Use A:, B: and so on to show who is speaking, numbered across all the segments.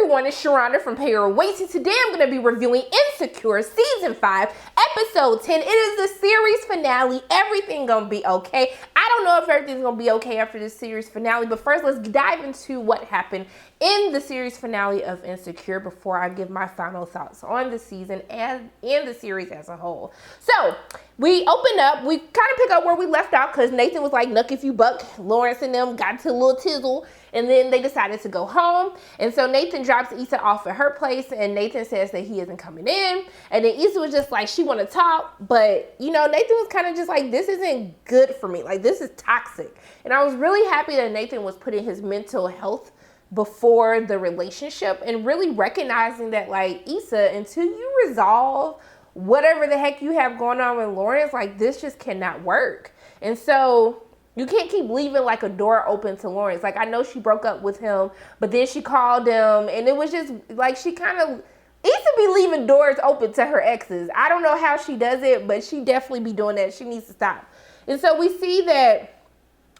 A: everyone, it's Sharonda from Pay Your Weight, and today I'm going to be reviewing Insecure Season 5, Episode 10. It is the series finale. Everything going to be okay. I don't know if everything's going to be okay after this series finale, but first let's dive into what happened in the series finale of Insecure before I give my final thoughts on the season and in the series as a whole. So, we open up, we kind of pick up where we left off because Nathan was like, "Nuck if you buck." Lawrence and them got to a little tizzle, and then they decided to go home. And so Nathan drops Issa off at her place, and Nathan says that he isn't coming in. And then Issa was just like, she want to talk, but you know, Nathan was kind of just like, this isn't good for me. Like, this is toxic. And I was really happy that Nathan was putting his mental health before the relationship and really recognizing that, like, Issa, until you resolve whatever the heck you have going on with Lawrence, like, this just cannot work. And so you can't keep leaving like a door open to Lawrence. Like, I know she broke up with him, but then she called him, and it was just like she kind of Issa be leaving doors open to her exes. I don't know how she does it, but she definitely be doing that. She needs to stop. And so we see that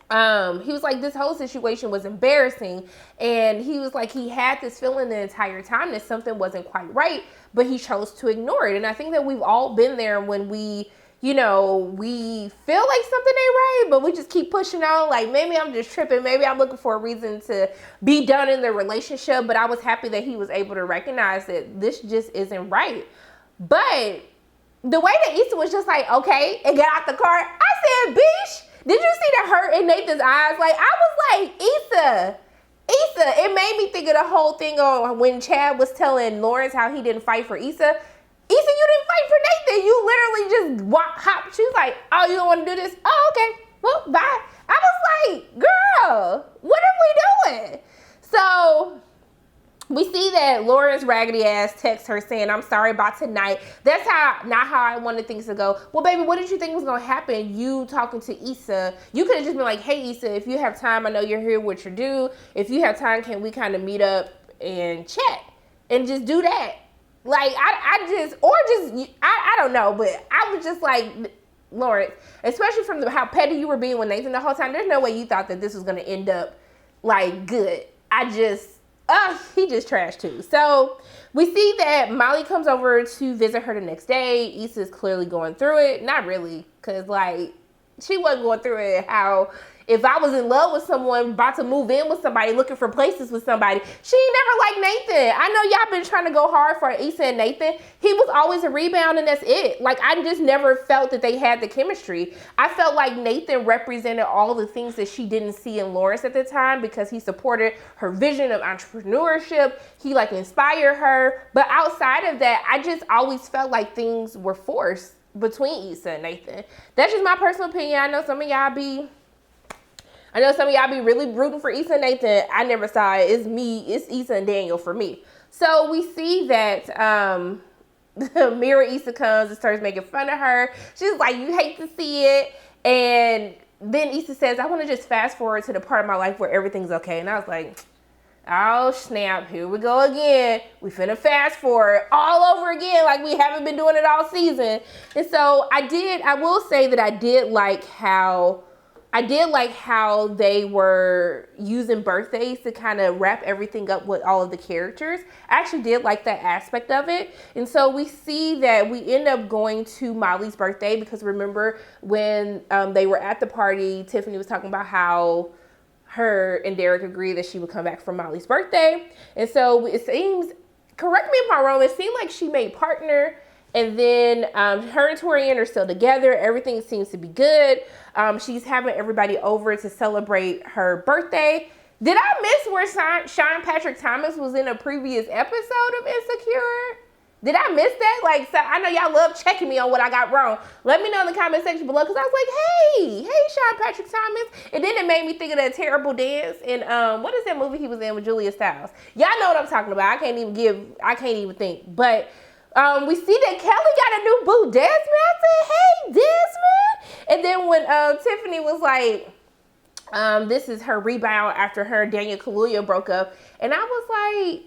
A: he was like, this whole situation was embarrassing, and he was like, he had this feeling the entire time that something wasn't quite right, but he chose to ignore it. And I think that we've all been there when we, you know, we feel like something ain't right, but we just keep pushing on. Like, maybe I'm just tripping. Maybe I'm looking for a reason to be done in the relationship. But I was happy that he was able to recognize that this just isn't right. But the way that Issa was just like, okay, and got out the car, I said, bitch, did you see the hurt in Nathan's eyes? Like, I was like, Issa, it made me think of the whole thing on when Chad was telling Lawrence how he didn't fight for Issa. Issa, you didn't fight for Nathan. You literally just hopped. She was like, oh, you don't want to do this? Oh, okay. Well, bye. I was like, girl, what are we doing? So we see that Lawrence raggedy ass texts her saying, I'm sorry about tonight. That's not how I wanted things to go. Well, baby, what did you think was going to happen? You talking to Issa. You could have just been like, hey, Issa, if you have time, I know you're here with your dude. If you have time, can we kind of meet up and chat and just do that? Like, I don't know, but I was just like, Lawrence, especially from how petty you were being with Nathan the whole time, there's no way you thought that this was going to end up, like, good. He just trashed too. So we see that Molly comes over to visit her the next day. Issa's clearly going through it. Not really, because, like, she wasn't going through it how if I was in love with someone, about to move in with somebody, looking for places with somebody, she never liked Nathan. I know y'all been trying to go hard for Issa and Nathan. He was always a rebound, and that's it. Like, I just never felt that they had the chemistry. I felt like Nathan represented all the things that she didn't see in Lawrence at the time because he supported her vision of entrepreneurship. He, like, inspired her. But outside of that, I just always felt like things were forced between Issa and Nathan. That's just my personal opinion. I know some of y'all be really rooting for Issa and Nathan. I never saw it. It's Issa and Daniel for me. So we see that Mirror Issa comes and starts making fun of her. She's like, you hate to see it. And then Issa says, I want to just fast forward to the part of my life where everything's okay. And I was like, oh snap, here we go again. We finna fast forward all over again like we haven't been doing it all season. And so I will say that I did like how they were using birthdays to kind of wrap everything up with all of the characters. I actually did like that aspect of it. And so we see that we end up going to Molly's birthday because remember when they were at the party, Tiffany was talking about how her and Derek agreed that she would come back for Molly's birthday. And so it seems, correct me if I'm wrong, it seemed like she made partner. And then her and Torian are still together. Everything seems to be good. She's having everybody over to celebrate her birthday. Did I miss where Sean Patrick Thomas was in a previous episode of Insecure? Did I miss that? Like, so I know y'all love checking me on what I got wrong. Let me know in the comment section below, because I was like, hey, Sean Patrick Thomas. And then it made me think of that terrible dance. And what is that movie he was in with Julia Stiles? Y'all know what I'm talking about. I can't even think. But we see that Kelly got a new boo, Desmond. I said, hey, Desmond. And then when Tiffany was like, this is her rebound after her and Daniel Kaluuya broke up. And I was like,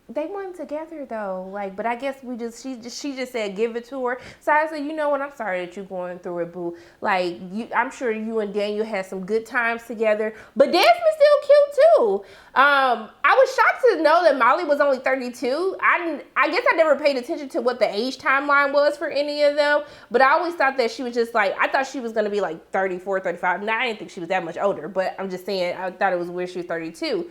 A: they weren't together though. Like, but I guess she just said give it to her. So I said, you know what? I'm sorry that you're going through it, boo. Like, I'm sure you and Daniel had some good times together. But Desmond's still cute too. I was shocked to know that Molly was only 32. I guess I never paid attention to what the age timeline was for any of them. But I always thought that she was just like, I thought she was gonna be like 34, 35. Now I didn't think she was that much older. But I'm just saying, I thought it was weird she was 32.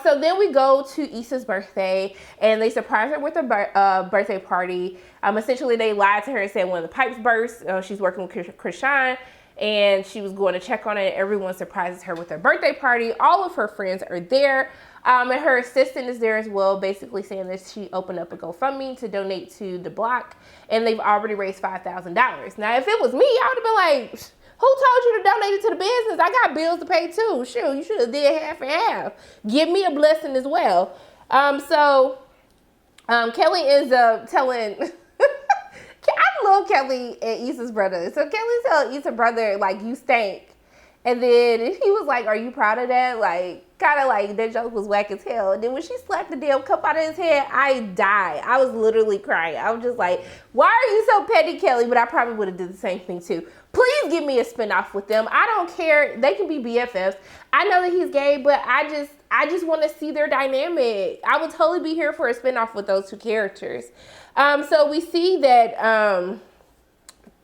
A: So then we go to Issa's birthday, and they surprise her with a birthday party. Essentially, they lied to her and said one of the pipes burst. She's working with Krishan, and she was going to check on it. Everyone surprises her with her birthday party. All of her friends are there, and her assistant is there as well, basically saying that she opened up a GoFundMe to donate to the block, and they've already raised $5,000. Now, if it was me, I would have been like, who told you to donate it to the business? I got bills to pay too. Shoot, you should have did half and half. Give me a blessing as well. Kelly ends up telling, I love Kelly and Issa's brother. So Kelly telling Issa's brother, like, you stink. And then he was like, are you proud of that? Like, kind of like that joke was whack as hell. And then when she slapped the damn cup out of his head, I died. I was literally crying. I was just like, why are you so petty, Kelly? But I probably would have did the same thing too. Please give me a spinoff with them. I don't care. They can be BFFs. I know that he's gay, but I just want to see their dynamic. I would totally be here for a spinoff with those two characters. So we see that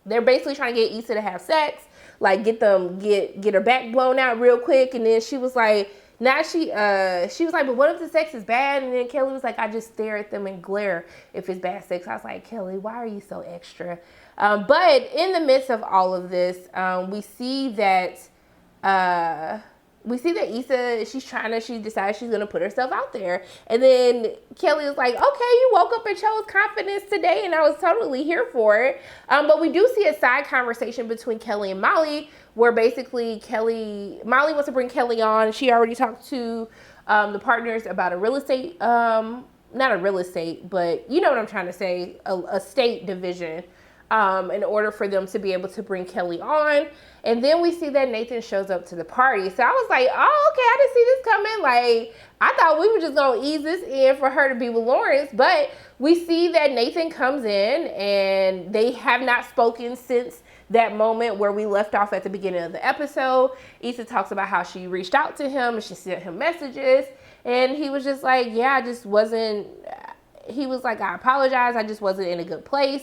A: they're basically trying to get Issa to have sex, like get her back blown out real quick. And then she was like, now she was like, but what if the sex is bad? And then Kelly was like, I just stare at them and glare if it's bad sex. I was like, Kelly, why are you so extra? But in the midst of all of this, we see that Issa, she decides she's going to put herself out there. And then Kelly was like, okay, you woke up and chose confidence today, and I was totally here for it. But we do see a side conversation between Kelly and Molly, where basically Molly wants to bring Kelly on. She already talked to the partners about a real estate, not a real estate, but you know what I'm trying to say, a state division, in order for them to be able to bring Kelly on. And then we see that Nathan shows up to the party. So I was like, oh, okay, I didn't see this coming. Like, I thought we were just going to ease this in for her to be with Lawrence. But we see that Nathan comes in, and they have not spoken since that moment where we left off at the beginning of the episode. Issa talks about how she reached out to him and she sent him messages. And he was just like, yeah, I just wasn't, he was like, I apologize. I just wasn't in a good place.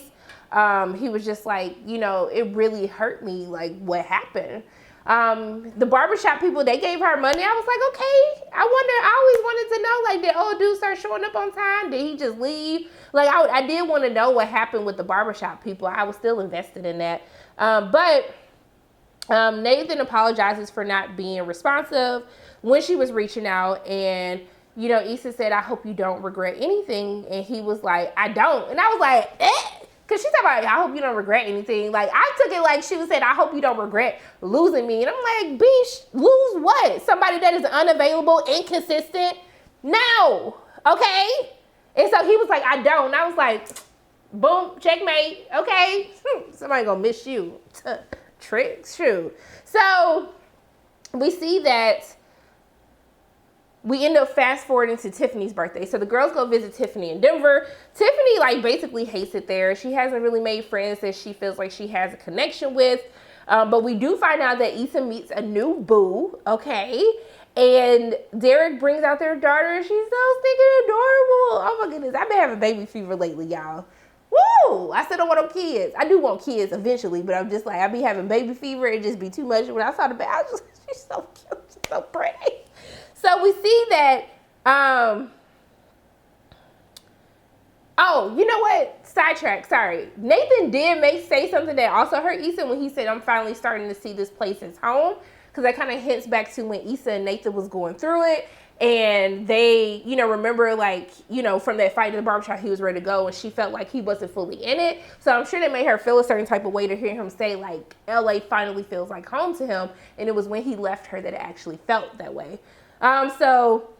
A: He was just like, you know, it really hurt me, like, what happened. The barbershop people, they gave her money. I was like, okay, I always wanted to know, like, did old dude start showing up on time? Did he just leave? Like, I did want to know what happened with the barbershop people. I was still invested in that. But Nathan apologizes for not being responsive when she was reaching out. And, you know, Issa said, I hope you don't regret anything. And he was like, I don't. And I was like, eh? Because she's talking about, I hope you don't regret anything. Like, I took it like she was saying, I hope you don't regret losing me. And I'm like, bitch, lose what? Somebody that is unavailable, inconsistent? No. Okay? And so he was like, I don't. And I was like, boom, checkmate. Okay? Somebody gonna miss you. Tricks, shoot. So we see that we end up fast forwarding to Tiffany's birthday. So the girls go visit Tiffany in Denver. Tiffany, like, basically hates it there. She hasn't really made friends that she feels like she has a connection with. But we do find out that Issa meets a new boo, okay? And Derek brings out their daughter. She's so stinking adorable. Oh my goodness, I've been having baby fever lately, y'all. Woo! I still don't want no kids. I do want kids eventually, but I'm just like, I be having baby fever. It just be too much. When I saw the baby, I was just, she's so cute. She's so pretty. So we see that, oh, you know what? Sidetrack, sorry. Nathan did say something that also hurt Issa when he said, I'm finally starting to see this place as home. Because that kind of hints back to when Issa and Nathan was going through it. And they, you know, remember, like, you know, from that fight in the barbershop, he was ready to go. And she felt like he wasn't fully in it. So I'm sure that made her feel a certain type of way to hear him say, like, LA finally feels like home to him. And it was when he left her that it actually felt that way. So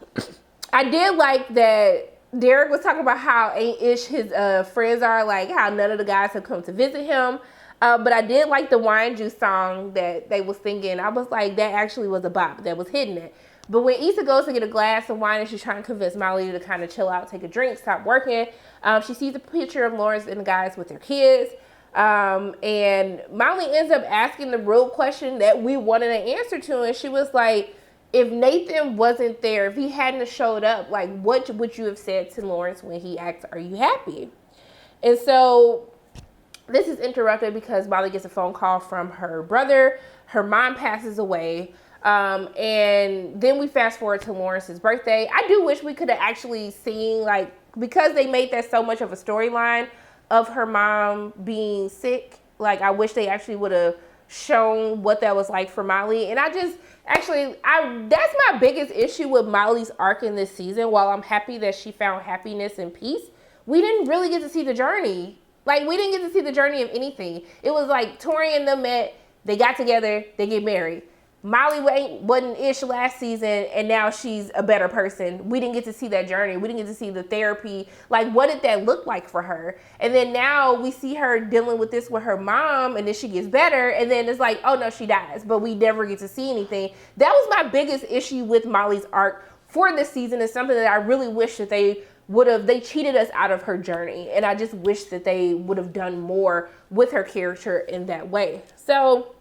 A: I did like that Derek was talking about how ain't-ish his friends are, like how none of the guys have come to visit him. But I did like the wine juice song that they was singing. I was like, that actually was a bop that was hitting it. But when Issa goes to get a glass of wine and she's trying to convince Molly to kind of chill out, take a drink, stop working, she sees a picture of Lawrence and the guys with their kids. And Molly ends up asking the real question that we wanted an answer to. And she was like, if Nathan wasn't there, if he hadn't showed up, like, what would you have said to Lawrence when he asked, are you happy? And so this is interrupted because Molly gets a phone call from her brother. Her mom passes away. And then we fast forward to Lawrence's birthday. I do wish we could have actually seen, like, because they made that so much of a storyline of her mom being sick. Like, I wish they actually would have shown what that was like for Molly. And that's my biggest issue with Molly's arc in this season. While I'm happy that she found happiness and peace, we didn't really get to see the journey. Like, we didn't get to see the journey of anything. It was like Tori and them met, they got together, they get married. Molly wasn't ish last season, and now she's a better person. We didn't get to see that journey. We didn't get to see the therapy. Like, what did that look like for her? And then now we see her dealing with this with her mom, and then she gets better, and then it's like, oh no, she dies. But we never get to see anything. That was my biggest issue with Molly's arc for this season. Is something that I really wish that they cheated us out of her journey. And I just wish that they would have done more with her character in that way. So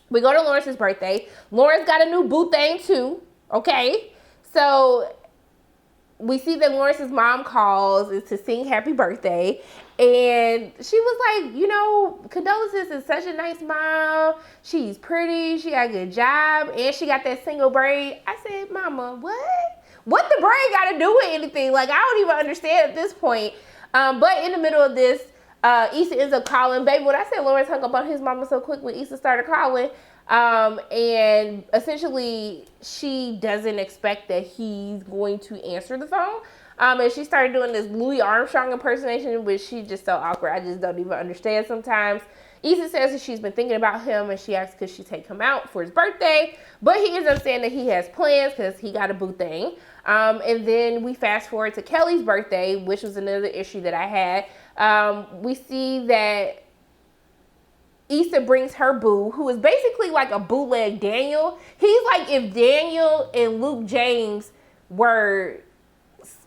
A: we go to Lawrence's birthday. Lawrence got a new boo thing too, okay? So we see that Lawrence's mom calls to sing happy birthday. And she was like, you know, condolences is such a nice mom. She's pretty, she got a good job, and she got that single braid. I said, Mama, what? What the braid got to do with anything? Like, I don't even understand at this point. But in the middle of this, Issa ends up calling. Baby, when I said Lawrence hung up on his mama so quick when Issa started calling, and essentially she doesn't expect that he's going to answer the phone. And she started doing this Louis Armstrong impersonation, which she's just so awkward. I just don't even understand sometimes. Issa says that she's been thinking about him, and she asks could she take him out for his birthday. But he ends up saying that he has plans because he got a boo thing. And then we fast forward to Kelly's birthday, which was another issue that I had. We see that Issa brings her boo, who is basically like a bootleg Daniel. He's like if Daniel and Luke James were,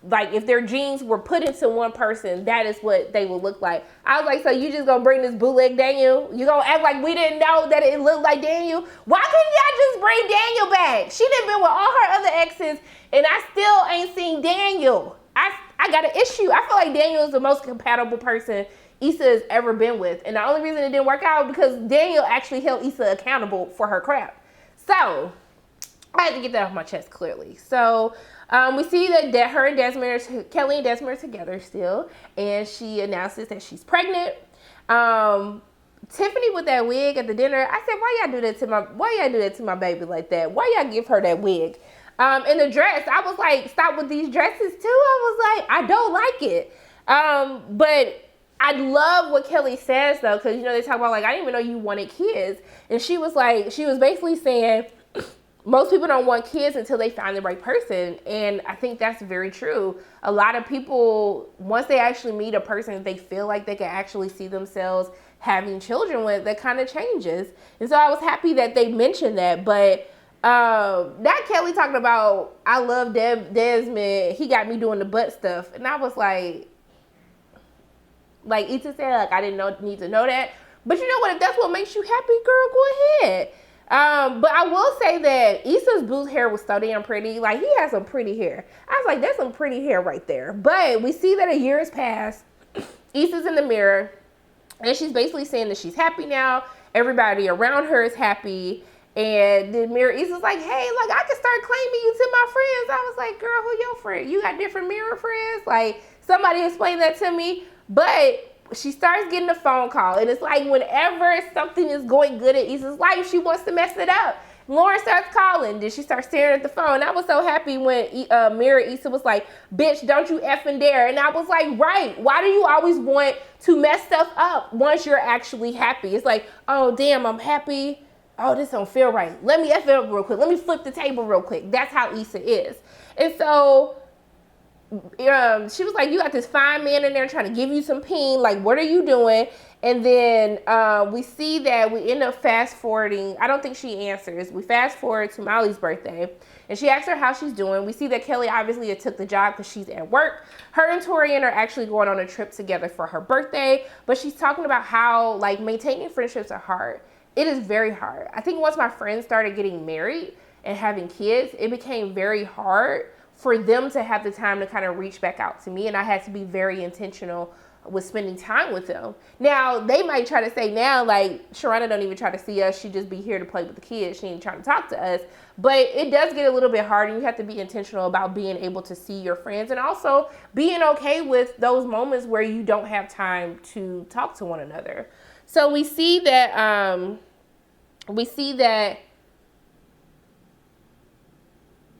A: like, if their genes were put into one person, that is what they would look like. I was like, so you just gonna bring this bootleg Daniel? You gonna act like we didn't know that it looked like Daniel? Why couldn't y'all just bring Daniel back? She done been with all her other exes, and I still ain't seen Daniel. I got an issue. I feel like Daniel is the most compatible person Issa has ever been with. And the only reason it didn't work out because Daniel actually held Issa accountable for her crap. So I had to get that off my chest clearly. So we see that her and Desmond, Kelly and Desmond are together still, and she announces that she's pregnant. Tiffany with that wig at the dinner, I said, why y'all do that to my baby like that? Why y'all give her that wig? And the dress, I was like, stop with these dresses too. I was like, I don't like it. But I love what Kelly says though, because, you know, they talk about like, I didn't even know you wanted kids. And she was basically saying, most people don't want kids until they find the right person. And I think that's very true. A lot of people, once they actually meet a person that they feel like they can actually see themselves having children with, that kind of changes. And so I was happy that they mentioned that. But that Kelly talking about, I love Desmond, he got me doing the butt stuff. And I was like Issa said, like, I didn't need to know that. But you know what? If that's what makes you happy, girl, go ahead. But I will say that Issa's boo's hair was so damn pretty. Like, he has some pretty hair. I was like, that's some pretty hair right there. But we see that a year has passed. Issa's in the mirror, and she's basically saying that she's happy now. Everybody around her is happy. And then Mirror Issa's like, hey, like, I can start claiming you to my friends. I was like, girl, who your friend? You got different mirror friends? Like, somebody explain that to me. But she starts getting a phone call, and it's like whenever something is going good in Issa's life, she wants to mess it up. Lauren starts calling. Then she starts staring at the phone. I was so happy when Mirror Issa was like, bitch, don't you effing dare. And I was like, right. Why do you always want to mess stuff up once you're actually happy? It's like, oh, damn, I'm happy. Oh, this don't feel right. Let me F it up real quick. Let me flip the table real quick. That's how Issa is. And so she was like, you got this fine man in there trying to give you some peen. Like, what are you doing? And then we see that we end up fast forwarding. I don't think she answers. We fast forward to Molly's birthday, and she asks her how she's doing. We see that Kelly obviously took the job because she's at work. Her and Torian are actually going on a trip together for her birthday, but she's talking about how, like, maintaining friendships are hard. It is very hard. I think once my friends started getting married and having kids, it became very hard for them to have the time to kind of reach back out to me, and I had to be very intentional with spending time with them. Now, they might try to say now, like, Sharana don't even try to see us. She just be here to play with the kids. She ain't trying to talk to us. But it does get a little bit hard, and you have to be intentional about being able to see your friends and also being okay with those moments where you don't have time to talk to one another. So we see that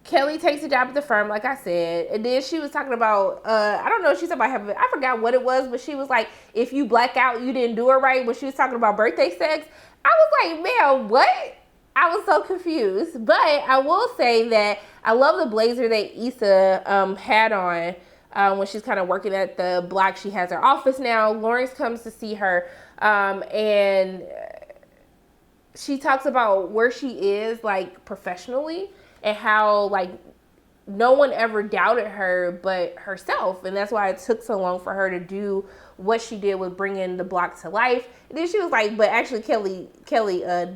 A: Kelly takes a job at the firm, like I said. And then she was talking about, I don't know, she's talking about I forgot what it was, but she was like, if you black out, you didn't do it right. When she was talking about birthday sex, I was like, man, what? I was so confused. But I will say that I love the blazer that Issa had on when she's kind of working at the block. She has her office now. Lawrence comes to see her, and she talks about where she is, like, professionally, and how, like, no one ever doubted her but herself. And that's why it took so long for her to do what she did with bringing the block to life. And then she was like, but actually Kelly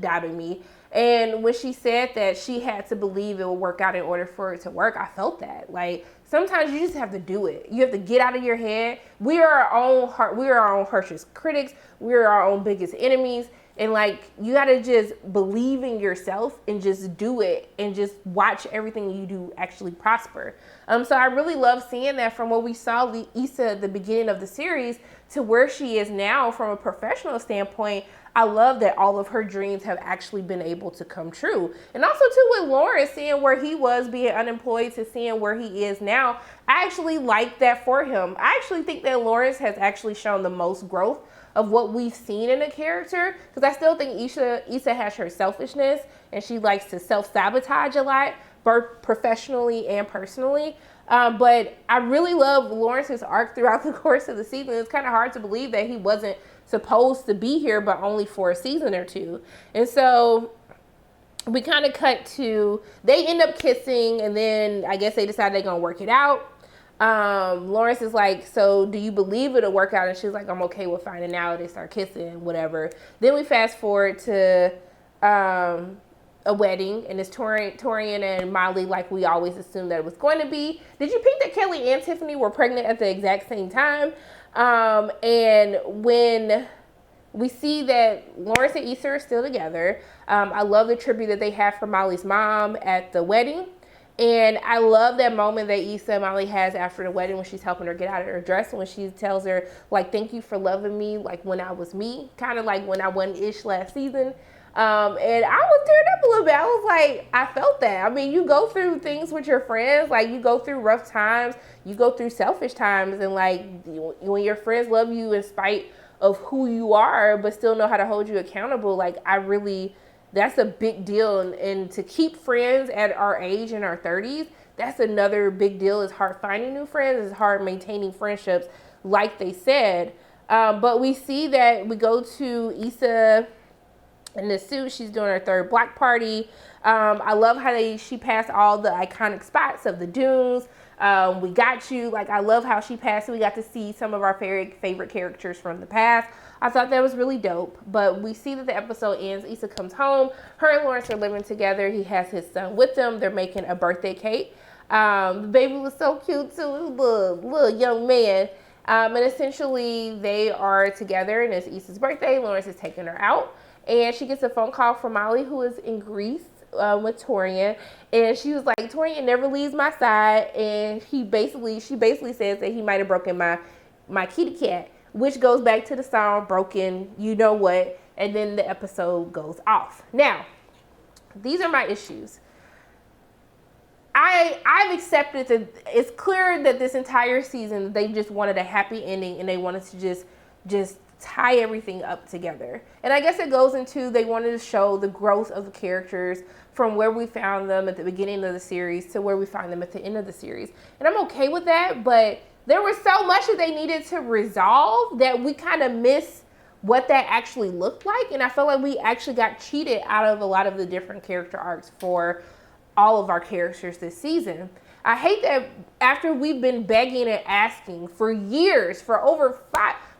A: doubted me. And when she said that she had to believe it would work out in order for it to work, I felt that. Like, sometimes you just have to do it. You have to get out of your head. We are our own harshest critics. We are our own biggest enemies. And, like, you got to just believe in yourself and just do it and just watch everything you do actually prosper. So I really love seeing that from what we saw Issa at the beginning of the series to where she is now from a professional standpoint. I love that all of her dreams have actually been able to come true. And also, too, with Lawrence, seeing where he was being unemployed to seeing where he is now, I actually like that for him. I actually think that Lawrence has actually shown the most growth of what we've seen in a character, because I still think Issa has her selfishness, and she likes to self-sabotage a lot, both professionally and personally. But I really love Lawrence's arc throughout the course of the season. It's kind of hard to believe that he wasn't supposed to be here, but only for a season or two. And so we kind of cut to, they end up kissing, and then I guess they decide they're gonna work it out. Lawrence is like, so do you believe it'll work out? And she's like, I'm okay with finding out. They start kissing, whatever. Then we fast forward to a wedding, and it's Torian and Molly, like we always assumed that it was going to be. Did you think that Kelly and Tiffany were pregnant at the exact same time? And when we see that Lawrence and Issa are still together, I love the tribute that they have for Molly's mom at the wedding. And I love that moment that Issa Molly has after the wedding when she's helping her get out of her dress, and when she tells her, like, thank you for loving me, like, when I was me, kind of like when I wasn't Ish last season. And I was teared up a little bit. I was like, I felt that. I mean, you go through things with your friends, like, you go through rough times, you go through selfish times, and, like, when your friends love you in spite of who you are, but still know how to hold you accountable, like, that's a big deal. And to keep friends at our age in our 30s, that's another big deal. It's hard finding new friends. It's hard maintaining friendships, like they said. But we see that we go to Issa in the suit. She's doing her third block party. I love how she passed all the iconic spots of the dunes. We got you. Like, I love how she passed it. We got to see some of our favorite characters from the past. I thought that was really dope. But we see that the episode ends. Issa comes home. Her and Lawrence are living together. He has his son with them. They're making a birthday cake. The baby was so cute too. It was a little young man. And essentially they are together, and it's Issa's birthday. Lawrence is taking her out, and she gets a phone call from Molly, who is in Greece with Torian, and she was like, Torian never leaves my side, and she basically says that he might have broken my kitty cat, which goes back to the song Broken You Know What, and then the episode goes off. Now, these are my issues. I've accepted that it's clear that this entire season they just wanted a happy ending, and they wanted to just tie everything up together. And I guess it goes into, they wanted to show the growth of the characters from where we found them at the beginning of the series to where we find them at the end of the series. And I'm okay with that, but there was so much that they needed to resolve that we kind of miss what that actually looked like. And I feel like we actually got cheated out of a lot of the different character arcs for all of our characters this season. I hate that after we've been begging and asking for years, for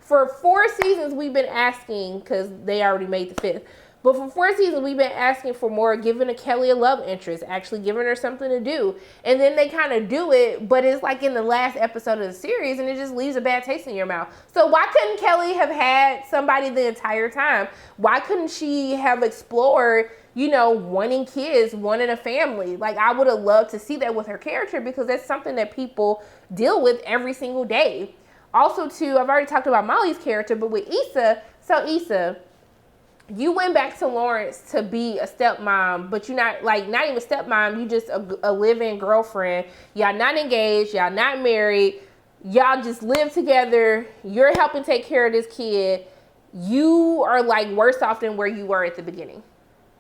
A: 4 seasons we've been asking, because they already made the 5th, but for 4 seasons we've been asking for more, giving Kelly a love interest, actually giving her something to do. And then they kind of do it, but it's like in the last episode of the series, and it just leaves a bad taste in your mouth. So why couldn't Kelly have had somebody the entire time? Why couldn't she have explored, you know, wanting kids, wanting a family? Like, I would have loved to see that with her character, because that's something that people deal with every single day. Also, too, I've already talked about Molly's character, but with Issa, so Issa, you went back to Lawrence to be a stepmom, but you're not, like, not even stepmom, you just a live-in girlfriend. Y'all not engaged, y'all not married, y'all just live together, you're helping take care of this kid. You are, like, worse off than where you were at the beginning.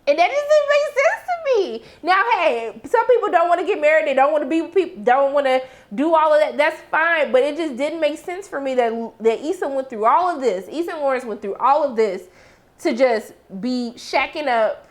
A: And that doesn't make sense to me. Now, hey, some people don't want to get married. They don't want to be with people, don't want to do all of that. That's fine. But it just didn't make sense for me that Issa went through all of this. Issa and Lawrence went through all of this to just be shacking up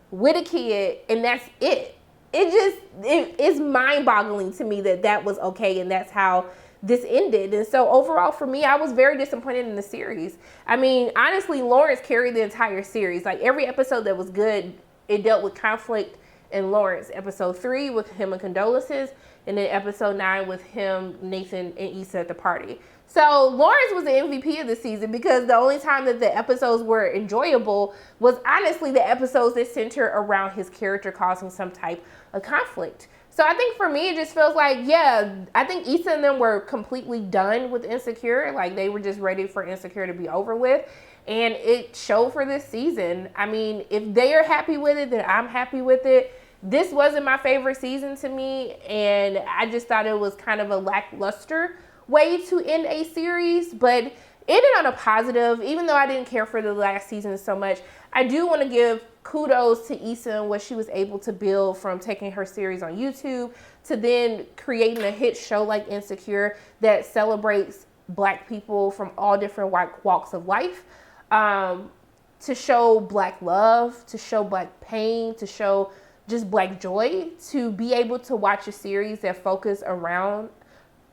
A: with a kid, and that's it. It's mind-boggling to me that that was okay, and that's how this ended. And so overall for me, I was very disappointed in the series. I mean, honestly, Lawrence carried the entire series. Like, every episode that was good, it dealt with conflict in Lawrence. Episode 3 with him and condolences, and then episode 9 with him, Nathan, and Issa at the party. So Lawrence was the MVP of the season, because the only time that the episodes were enjoyable was honestly the episodes that center around his character causing some type of conflict. So I think for me, it just feels like, yeah, I think Issa and them were completely done with Insecure. Like, they were just ready for Insecure to be over with. And it showed for this season. I mean, if they are happy with it, then I'm happy with it. This wasn't my favorite season to me, and I just thought it was kind of a lackluster way to end a series, but ended on a positive. Even though I didn't care for the last season so much, I do want to give kudos to Issa and what she was able to build from taking her series on YouTube to then creating a hit show like Insecure that celebrates Black people from all different walks of life, to show Black love, to show Black pain, to show just Black joy, to be able to watch a series that focus around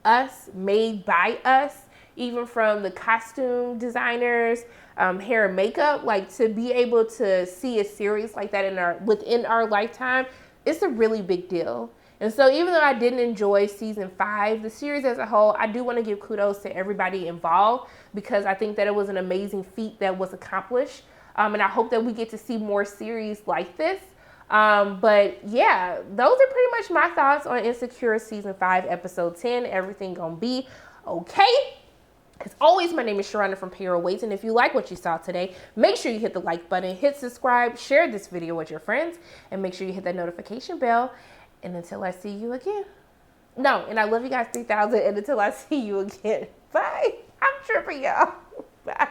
A: us, made by us, even from the costume designers, hair and makeup. Like, to be able to see a series like that within our lifetime, it's a really big deal. And so even though I didn't enjoy season 5, the series as a whole, I do want to give kudos to everybody involved, because I think that it was an amazing feat that was accomplished. And I hope that we get to see more series like this. But yeah, those are pretty much my thoughts on Insecure season 5, episode 10. Everything gonna be okay. As always, my name is Sharonda from Payroll Waits, and if you like what you saw today, make sure you hit the like button, hit subscribe, share this video with your friends, and make sure you hit that notification bell. And until I see you again. No, and I love you guys 3,000, and until I see you again. Bye. I'm tripping, y'all. Bye.